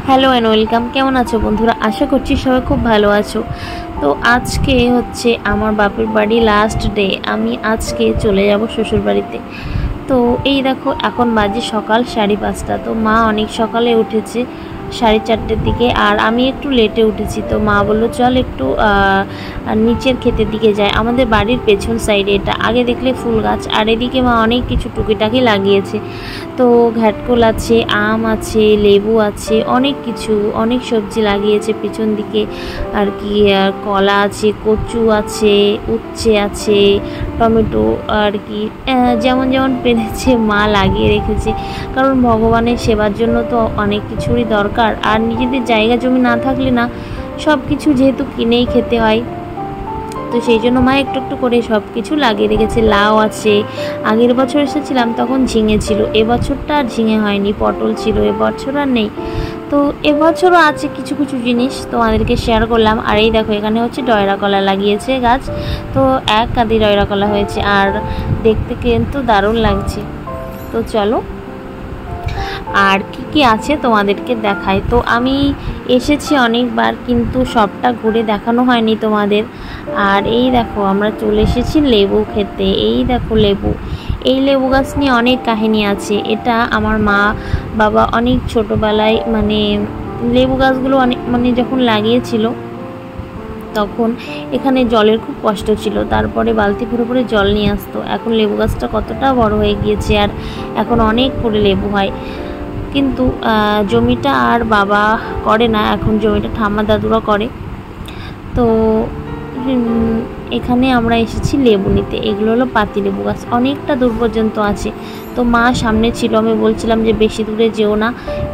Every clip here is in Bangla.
Hello and welcome. কেমন আছো বন্ধুরা? আশা করছি সবাই খুব ভালো আছো। তো আজকে হচ্ছে আমার বাপের বাড়ি লাস্ট ডে। আমি আজকে চলে যাব শ্বশুর বাড়িতে। তো এই দেখো এখন বাজে সকাল 5:30। তো মা অনেক সকালে উঠেছে, 4:30টার দিকে, আর আমি একটু লেটে উঠেছি। তো মা বললো চল একটু নিচের ক্ষেতের দিকে যায়। আমাদের বাড়ির পেছন সাইডে এটা, আগে দেখলে ফুল গাছ, আর এদিকে মা অনেক কিছু টুকিটাকি লাগিয়েছে। তো ঘাটকোল আছে, আম আছে, লেবু আছে, অনেক কিছু, অনেক সবজি লাগিয়েছে পেছন দিকে আর কি। কলা আছে, কচু আছে, উচ্ছে আছে, টমেটো আর কি, যেমন যেমন পেরেছে মা লাগিয়ে রেখেছে। কারণ ভগবানের সেবার জন্য তো অনেক কিছুরই দরকার, আর নিজেদের জায়গা জমি না থাকলে না, সব কিছু যেহেতু কিনেই খেতে হয়, তো সেই জন্য মা একটু একটু করে সব কিছু লাগিয়ে রেখেছে। লাউ আছে, আগের বছর এসেছিলাম তখন ঝিঙে ছিল, এবছরটা আর ঝিঙে হয়নি, পটল ছিল, এবছর আর নেই। তো এবছরও আছে কিছু কিছু জিনিস, তোমাদেরকে শেয়ার করলাম। আর এই দেখো এখানে হচ্ছে ডয়রা কলা লাগিয়েছে গাছ, তো এক কাঁদি ডয়রা কলা হয়েছে, আর দেখতে কিন্তু দারুণ লাগছে। তো চলো আর কি কি আছে তোমাদেরকে দেখাই। তো আমি এসেছি অনেকবার, কিন্তু সবটা ঘুরে দেখানো হয়নি তোমাদের। আর এই দেখো আমরা চলে এসেছি লেবু খেতে। এই দেখো লেবু, এই লেবু গাছ নিয়ে অনেক কাহিনী আছে। এটা আমার মা বাবা অনেক ছোটোবেলায় লেবু গাছগুলো অনেক যখন লাগিয়েছিল তখন এখানে জলের খুব কষ্ট ছিল, তারপরে বালতি ভরে ভরে জল নিয়ে আসতো। এখন লেবু গাছটা কতটা বড় হয়ে গিয়েছে, আর এখন অনেক করে লেবু হয়। কিন্তু জমিটা আর বাবা করে না, এখন জমিটা ঠাম্মা দাদুরা করে। তো এখানে আমরা এসেছি লেবু নিতে। এগুলো হলো পাতি লেবু গাছ, অনেকটা দূর পর্যন্ত আছে। তো মা সামনে ছিল, আমি বলছিলাম যে বেশি দূরে যেও না,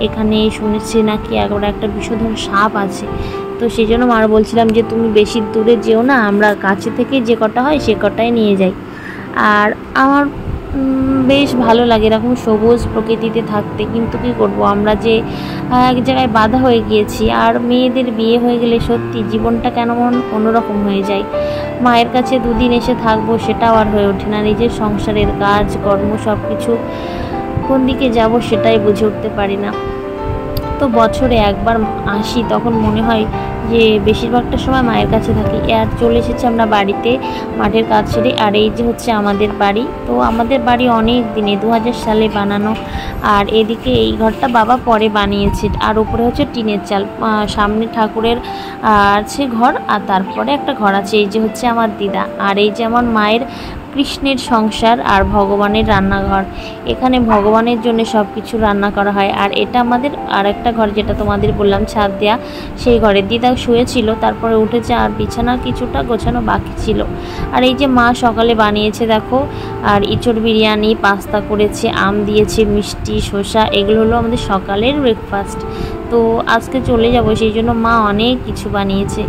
এখানে শুনেছি নাকি একবার একটা বিষধর সাপ আছে। তো সেই জন্য মার বলছিলাম যে তুমি বেশি দূরে যেও না, আমরা কাছে থেকে যে কটা হয় সে কটাই নিয়ে যাই। আর আমার বেশ ভালো লাগে এরকম সবুজ প্রকৃতিতে থাকতে, কিন্তু কি করব, আমরা যে এক জায়গায় বাঁধা হয়ে গিয়েছি। আর মেয়েদের বিয়ে হয়ে গেলে সত্যি জীবনটা কেমন অন্যরকম হয়ে যায়। মায়ের কাছে দুদিন এসে থাকবো সেটাও আর হয়ে ওঠে না, নিজের সংসারের কাজ কর্ম সব কিছু কোন দিকে যাব সেটাই বুঝে উঠতে পারি না। তো বছরে একবার আসি, তখন মনে হয় যে বেশিরভাগটা সময় মায়ের কাছে থাকি। আর চলে এসেছি আমরা বাড়িতে, মাঠের কাজ ছেড়ে। আর এই যে হচ্ছে আমাদের বাড়ি। তো আমাদের বাড়ি অনেক দিনে 2000 সালে বানানো। আর এদিকে এই ঘরটা বাবা পরে বানিয়েছে, আর উপরে হচ্ছে টিনের চাল, সামনে ঠাকুরের আছে ঘর, আর তারপরে একটা ঘর আছে। এই যে হচ্ছে আমার দিদা, আর এই যে আমার মায়ের কৃষ্ণের সংসার আর ভগবানের রান্নাঘর। এখানে ভগবানের জন্য সব কিছু রান্না করা হয়। আর এটা আমাদের আর একটা ঘর, যেটা তোমাদের বললাম ছাদ দেয়া, সেই ঘরে দিদা শুয়েছিল, তারপরে উঠেছে, আর বিছানা কিছুটা গোছানো বাকি ছিল। আর এই যে মা সকালে বানিয়েছে দেখো, আর ইঁচড় বিরিয়ানি, পাস্তা করেছে, আম দিয়েছে, মিষ্টি, শসা, এগুলো হলো আমাদের সকালের ব্রেকফাস্ট। তো আজকে চলে যাব, সেই জন্য মা অনেক কিছু বানিয়েছে।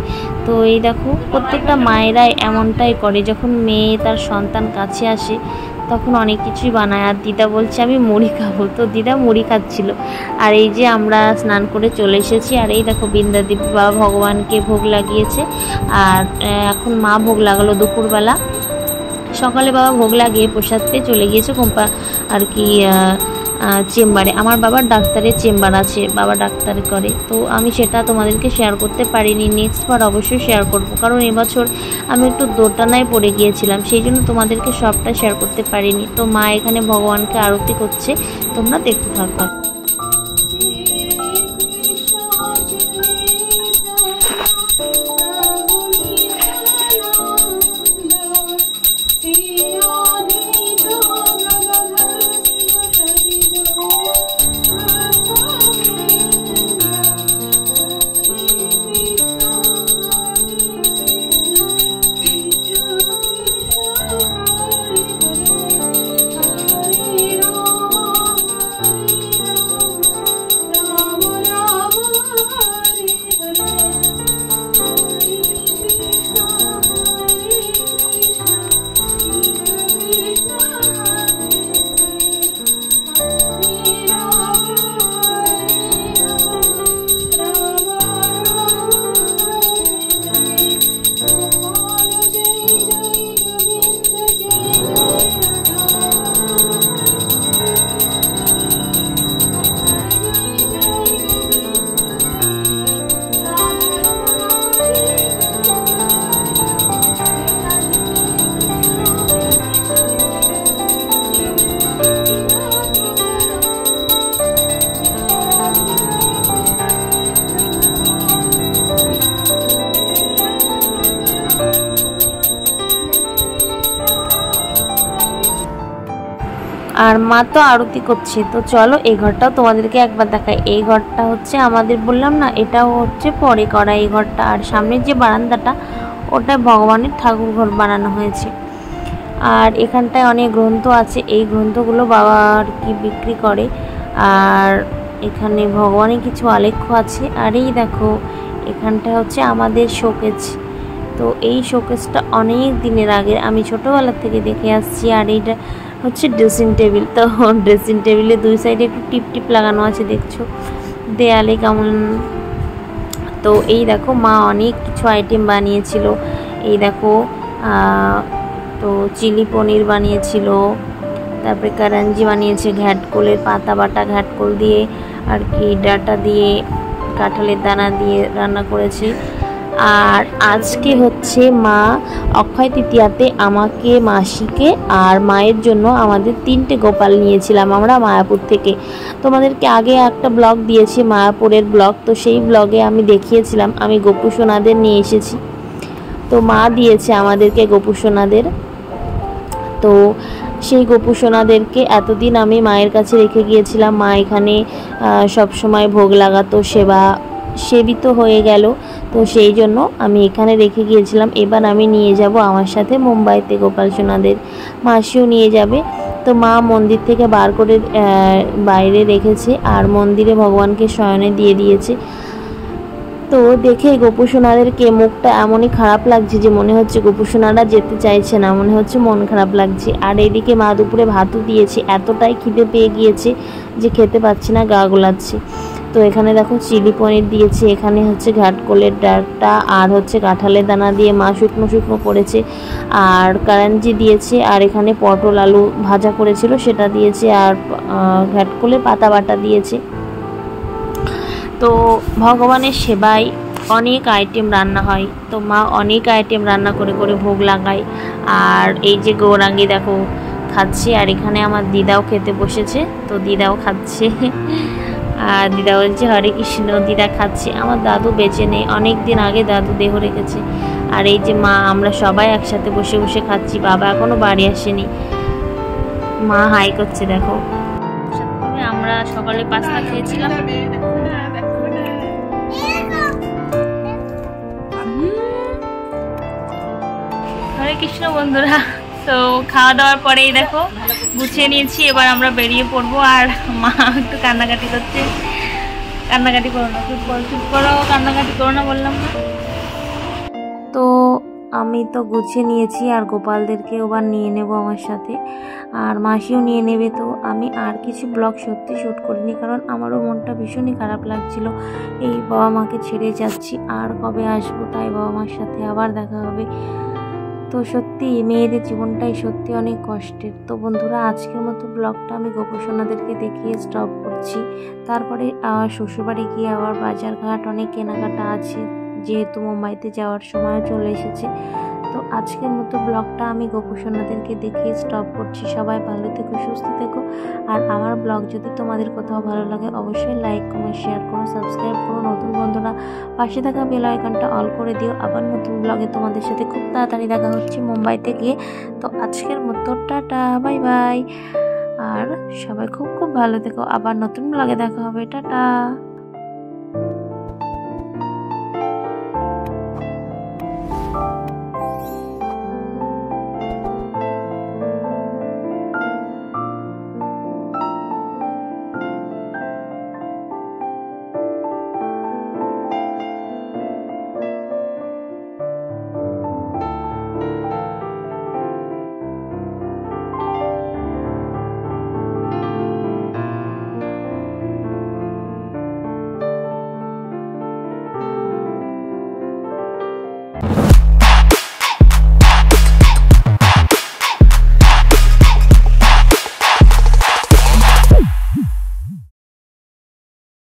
তো এই দেখো প্রত্যেকটা মায়েরাই এমনটাই করে, যখন মেয়ে তার সন্তান কাছে আসে তখন অনেক কিছুই বানায়। আর দিদা বলছে আমি মুড়ি খাবো, তো দিদা মুড়ি খাচ্ছিল। আর এই যে আমরা স্নান করে চলে এসেছি। আর এই দেখো বৃন্দাদেব বাবা ভগবানকে ভোগ লাগিয়েছে, আর এখন মা ভোগ লাগালো দুপুরবেলা। সকালে বাবা ভোগ লাগিয়ে প্রসাদ পেয়ে চলে গিয়েছে আর কি চেম্বারে। আমার বাবার ডাক্তারের চেম্বার আছে, বাবা ডাক্তার করে। তো আমি সেটা তোমাদেরকে শেয়ার করতে পারিনি, নেক্সট বার অবশ্যই শেয়ার করব, কারণ এবছর আমি একটু দোটানায় পড়ে গিয়েছিলাম, সেই জন্য তোমাদেরকে সবটা শেয়ার করতে পারিনি। তো মা এখানে ভগবানকে আরতি করছে, তোমরা দেখতে থাকো। আর মা তো আরতি করছে। তো চলো এই ঘরটাও তোমাদেরকে একবার দেখাই। এই ঘরটা হচ্ছে আমাদের, বললাম না, এটাও হচ্ছে পরে করা এই ঘরটা। আর সামনের যে বারান্দাটা, ওটা ভগবানের ঠাকুর ঘর বানানো হয়েছে। আর এখানটায় অনেক গ্রন্থ আছে, এই গ্রন্থগুলো বাবা আর কি বিক্রি করে। আর এখানে ভগবানের কিছু আলেখ্য আছে। আর এই দেখো, এখানটা হচ্ছে আমাদের শোকেজ। তো এই শোকেসটা অনেক দিনের আগে আমি ছোটোবেলা থেকে দেখে আসছি। আর এইটা হচ্ছে ড্রেসিং টেবিল। তো ড্রেসিং টেবিলে দুই সাইডে একটু টিপ টিপ লাগানো আছে, দেখছো দেয়ালে কেমন। তো এই দেখো, মা অনেক কিছু আইটেম বানিয়েছিল। এই দেখো, তো চিলি পনির বানিয়েছিল, তারপরে কারাঞ্জি বানিয়েছে ঘ্যাটকোলের পাতা বাটা ঘ্যাটকোল দিয়ে আর কি ডাটা দিয়ে কাঁঠালের দানা দিয়ে রান্না করেছে। আর আজকে হচ্ছে মা অক্ষয় তৃতীয়াতে আমাকে, মাসিকে আর মায়ের জন্য আমাদের 3টে গোপাল নিয়েছিলাম আমরা মায়াপুর থেকে। তোমাদেরকে আগে একটা ব্লগ দিয়েছি, মায়াপুরের ব্লগ। তো সেই ব্লগে আমি দেখিয়েছিলাম আমি গোপু সোনাদের নিয়ে এসেছি। তো মা দিয়েছে আমাদেরকে গোপু সোনাদের। তো সেই গোপু সোনাদেরকে এতদিন আমি মায়ের কাছে রেখে গিয়েছিলাম। মা এখানে সব সময় ভোগ লাগাতো, সেবিত হয়ে গেল। তো সেই জন্য আমি এখানে রেখে গিয়েছিলাম। এবার আমি নিয়ে যাব আমার সাথে মুম্বাইতে গোপাল সোনাদের, মাসিও নিয়ে যাবে। তো মা মন্দির থেকে বার করে বাইরে রেখেছে, আর মন্দিরে ভগবানকে শয়নে দিয়ে দিয়েছে। তো দেখে গোপু সোনাদেরকে মুখটা এমনই খারাপ লাগছে যে মনে হচ্ছে গোপু সোনারা যেতে চাইছে না, মনে হচ্ছে মন খারাপ লাগছে। আর এইদিকে মা দুপুরে ভাতও দিয়েছে, এতটাই খিদে পেয়ে গিয়েছে যে খেতে পাচ্ছি না, গা গোলাচ্ছে। তো এখানে দেখো চিলি পনির দিয়েছে, এখানে হচ্ছে ঘাটকোলের ডাঁটা আর হচ্ছে কাঁঠালের দানা দিয়ে মা শুকনো শুকনো করেছে, আর কারাঞ্জি দিয়েছে, আর এখানে পটল আলু ভাজা করেছিল সেটা দিয়েছে, আর ঘাটকোলের পাতা বাটা দিয়েছে। তো ভগবানের সেবায় অনেক আইটেম রান্না হয়। তো মা অনেক আইটেম রান্না করে করে ভোগ লাগায়। আর এই যে গৌরাঙ্গী দেখো খাচ্ছে, আর এখানে আমার দিদাও খেতে বসেছে। তো দিদাও খাচ্ছে, আর দিদা বলছে হরে কৃষ্ণ। দিদা খাচ্ছে। আমার দাদু বেঁচে নেই, অনেক দিন আগে দাদু দেহ রেখেছে। আর এই যে মা, আমরা সবাই একসাথে বসে বসে খাচ্ছি। বাবা এখনো বাড়ি আসেনি। মা হাই করছে দেখো। আমরা সকালে পাস্তা খেয়েছিলাম। হরে কৃষ্ণ বন্ধুরা। তো খাওয়া দাওয়ার পরেই দেখো গুছিয়ে নিয়েছি, এবার আমরা বেরিয়ে পড়বো। আর মা একটু কান্নাকাটি করছে। কান্নাকাটি করো না, চুপ করো, চুপ করো, কান্নাকাটি করো না বললাম না। তো আমি তো গুছিয়ে নিয়েছি, আর গোপালদেরকে এবার নিয়ে নেব আমার সাথে, আর মাসিও নিয়ে নেবে। তো আমি আর কিছু ব্লগ সত্যি শ্যুট করিনি, কারণ আমারও মনটা ভীষণই খারাপ লাগছিল। এই বাবা মাকে ছেড়ে যাচ্ছি, আর কবে আসবো, তাই বাবা মার সাথে আবার দেখা হবে। তো সত্যি মেয়েদের জীবনটাই সত্যি অনেক কষ্টের। তো বন্ধুরা, আজকের মতো ব্লগটা আমি গোপু সোনাদেরকে দেখিয়ে স্টপ করছি। তারপরে শ্বশুরবাড়ি গিয়ে আবার বাজারঘাট অনেক কেনাকাটা আছে, যেহেতু মুম্বাইতে যাওয়ার সময় চলে এসেছে। তো আজকের মতো ব্লগটা আমি গোপু সোনাদেরকে দেখিয়ে স্টপ করছি। সবাই ভালো থেকো, সুস্থ থেকো। আর আমার ব্লগ যদি তোমাদের কোথাও ভালো লাগে অবশ্যই লাইক, কমেন্ট, শেয়ার করো, সাবস্ক্রাইব করো। নতুন বন্ধুরা পাশে থাকা বেল আইকনটা অল করে দিও। আবার নতুন ব্লগে তোমাদের সাথে খুব তাড়াতাড়ি দেখা হচ্ছে মুম্বাইতে গিয়ে। তো আজকের মতো টাটা, বাই বাই। আর সবাই খুব খুব ভালো থেকো। আবার নতুন ব্লগে দেখা হবে। টাটা।